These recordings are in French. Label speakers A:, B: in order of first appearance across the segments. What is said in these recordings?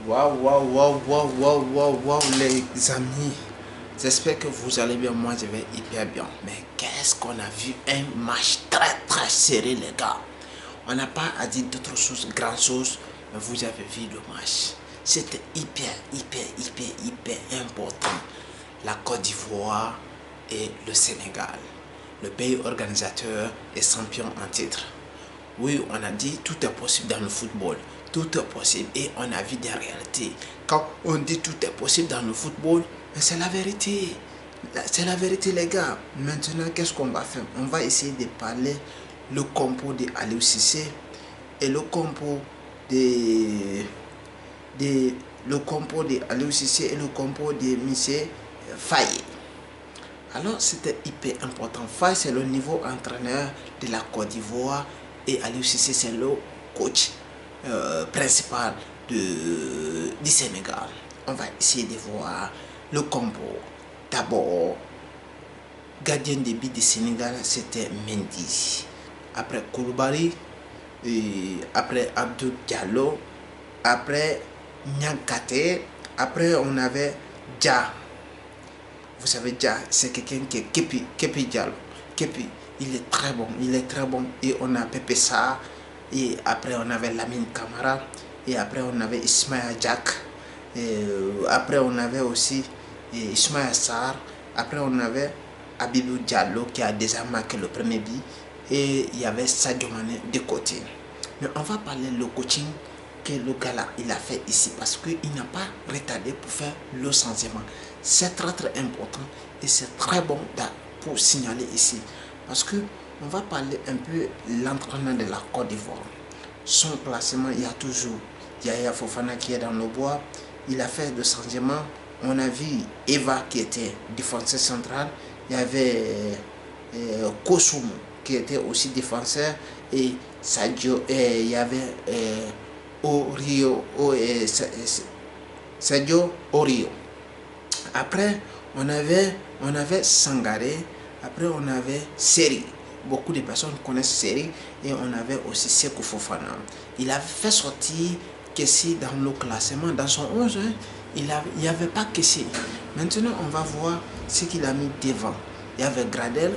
A: Waouh, waouh, waouh, waouh, waouh, waouh, waouh, les amis. J'espère que vous allez bien. Moi, je vais hyper bien. Mais qu'est-ce qu'on a vu? Un match très, très serré, les gars. On n'a pas à dire d'autres choses, grand chose. Mais vous avez vu le match. C'était hyper, hyper, hyper, hyper important. La Côte d'Ivoire et le Sénégal. Le pays organisateur et champion en titre. Oui, on a dit tout est possible dans le football. Tout est possible et on a vu des réalités. Quand on dit tout est possible dans le football, c'est la vérité. C'est la vérité, les gars. Maintenant, qu'est-ce qu'on va faire? On va essayer de parler le compo de Aliou Cissé et le compo de Aliou Cissé et le compo de Michel Faye. Alors, c'était hyper important. Faye, c'est le niveau entraîneur de la Côte d'Ivoire et Aliou Cissé, c'est le coach principal du Sénégal. On va essayer de voir le combo. D'abord, gardien de but du Sénégal, c'était Mendy. Après Koulibaly, après Abdou Diallo, après Niankate, après on avait Dia. Vous savez, Dia, c'est quelqu'un qui est Kepi Diallo. Kepi, il est très bon, Et on a Pepe Sarr. Et après on avait Lamine Camara. Et après on avait Ismaïla Jack. Et après on avait aussi Ismaïla Sarr. Après on avait Abibou Diallo qui a déjà marqué le premier but. Et il y avait Sadio Mané de côté. Mais on va parler le coaching que le gars là il a fait ici. Parce qu'il n'a pas retardé pour faire le changement. C'est très très important. Et c'est très bon pour signaler ici. Parce que on va parler un peu l'entraîneur de la Côte d'Ivoire. Son placement, il y a toujours Yaya Fofana qui est dans le bois. Il a fait des changements. On a vu Eva qui était défenseur central. Il y avait Kosoum qui était aussi défenseur. Et Sadio, il y avait Sadio Orio. Après, on avait Sangaré. Après, on avait Seri. Beaucoup de personnes connaissent Seri. Et on avait aussi Sékou Fofana. Il avait fait sortir Kessie dans le classement. Dans son 11, il n'y avait pas Kessie. Maintenant, on va voir ce qu'il a mis devant. Il y avait Gradel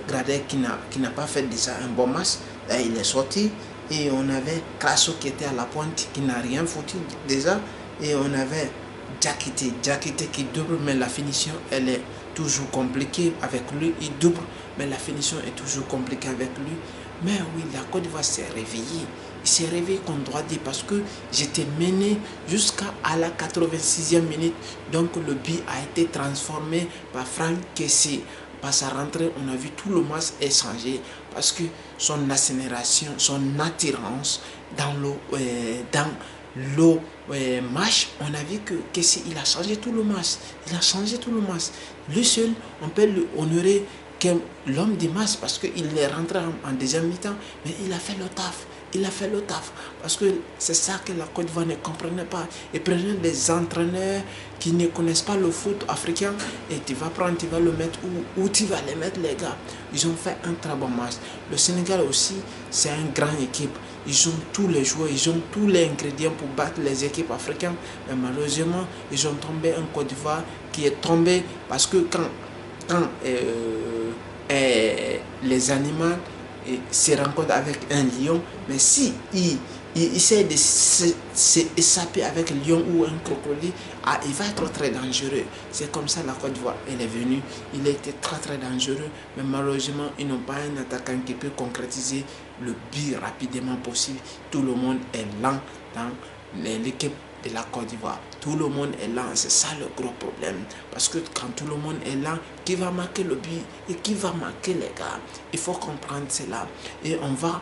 A: qui n'a pas fait déjà un bon match. Là, il est sorti. Et on avait Crasso qui était à la pointe, qui n'a rien foutu déjà. Et on avait Diakité qui double, mais la finition, elle est toujours compliquée avec lui. Il double, mais la finition est toujours compliquée avec lui. Mais oui, la Côte d'Ivoire s'est réveillée. Il s'est réveillé qu'on doit dire parce que j'étais mené jusqu'à la 86e minute. Donc le but a été transformé par Franck Kessie. Par sa rentrée, on a vu tout le match est changé parce que son accélération, son attirance dans le match, on a vu que Kessie, il a changé tout le match. Le seul, on peut le honorer comme l'homme du match parce qu'il est rentré en deuxième mi-temps, mais il a fait le taf. Parce que c'est ça que la Côte d'Ivoire ne comprenait pas. Ils prenaient des entraîneurs qui ne connaissent pas le foot africain et tu vas le mettre où tu vas les mettre, les gars. Ils ont fait un très bon match. Le Sénégal aussi, c'est une grande équipe. Ils ont tous les joueurs, ils ont tous les ingrédients pour battre les équipes africaines. Mais malheureusement, ils ont tombé en Côte d'Ivoire qui est tombé parce que quand les animaux se rencontrent avec un lion, mais si il essaie de s'échapper avec un lion ou un crocodile, il va être très dangereux. C'est comme ça la Côte d'Ivoire, elle est venue. Il a été très très dangereux, mais malheureusement, ils n'ont pas un attaquant qui peut concrétiser le but rapidement possible. Tout le monde est lent dans l'équipe de la Côte d'Ivoire. Tout le monde est lent, c'est ça le gros problème. Parce que quand tout le monde est lent, qui va marquer le but et qui va marquer les gars? Il faut comprendre cela. Et on va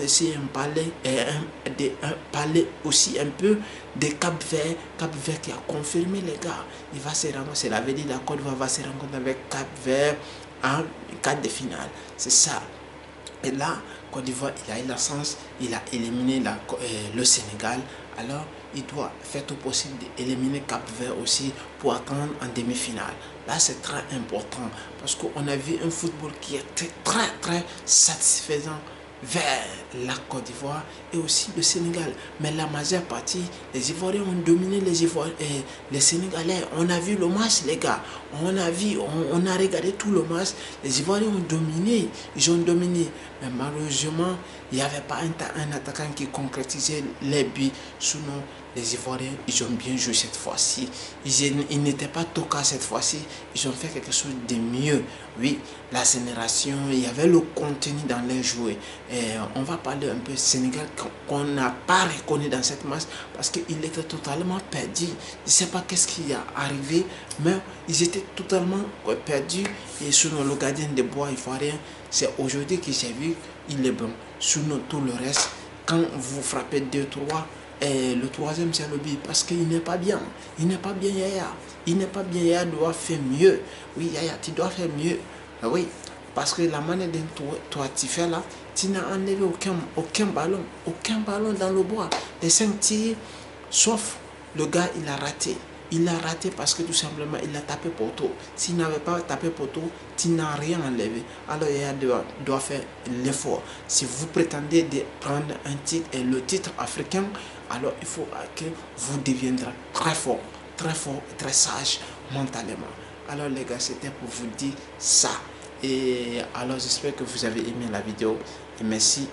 A: essayer de parler aussi un peu de Cap-Vert. Cap-Vert qui a confirmé les gars. Il va se rencontrer, c'est la veille de la Côte d'Ivoire va se rencontrer avec Cap-Vert en quart de finale. C'est ça. Et là, Côte d'Ivoire, il a eu la chance, il a éliminé le Sénégal. Alors, il doit faire tout possible d'éliminer Cap-Vert aussi pour attendre en demi-finale. Là, c'est très important parce qu'on a vu un football qui était très, très satisfaisant vers la Côte d'Ivoire et aussi le Sénégal. Mais la majeure partie, les Ivoiriens ont dominé les Sénégalais. On a vu le match, les gars. On a vu, on a regardé tout le match. Les Ivoiriens ont dominé. Ils ont dominé. Mais malheureusement, il n'y avait pas un attaquant qui concrétisait les buts. Sinon, les Ivoiriens, ils ont bien joué cette fois-ci. Ils n'étaient pas toqués cette fois-ci. Ils ont fait quelque chose de mieux. Oui, la génération, il y avait le contenu dans les jouets. Et on va parler un peu du Sénégal qu'on n'a pas reconnu dans cette match parce qu'il était totalement perdu. Je ne sais pas qu'est-ce qui est arrivé, mais ils étaient totalement perdus. Et selon le gardien de bois ivoirien, c'est aujourd'hui que j'ai vu qu'il est bon. Sinon tout le reste, quand vous frappez 2-3, et le troisième c'est le but parce qu'il n'est pas bien. Il n'est pas bien Yaya. Il n'est pas bien Yaya doit faire mieux. Oui Yaya, tu dois faire mieux. Oui, parce que la manière dont toi tu fais là, tu n'as enlevé aucun ballon dans le bois. Les 5 tirs, sauf le gars il a raté. Il a raté parce que tout simplement il a tapé poteau. S'il n'avait pas tapé poteau, tu n'as rien enlevé. Alors il doit faire l'effort. Si vous prétendez de prendre un titre et le titre africain, alors il faut que vous deviendrez très fort et très sage mentalement. Alors les gars, c'était pour vous dire ça. Et alors j'espère que vous avez aimé la vidéo. Et merci.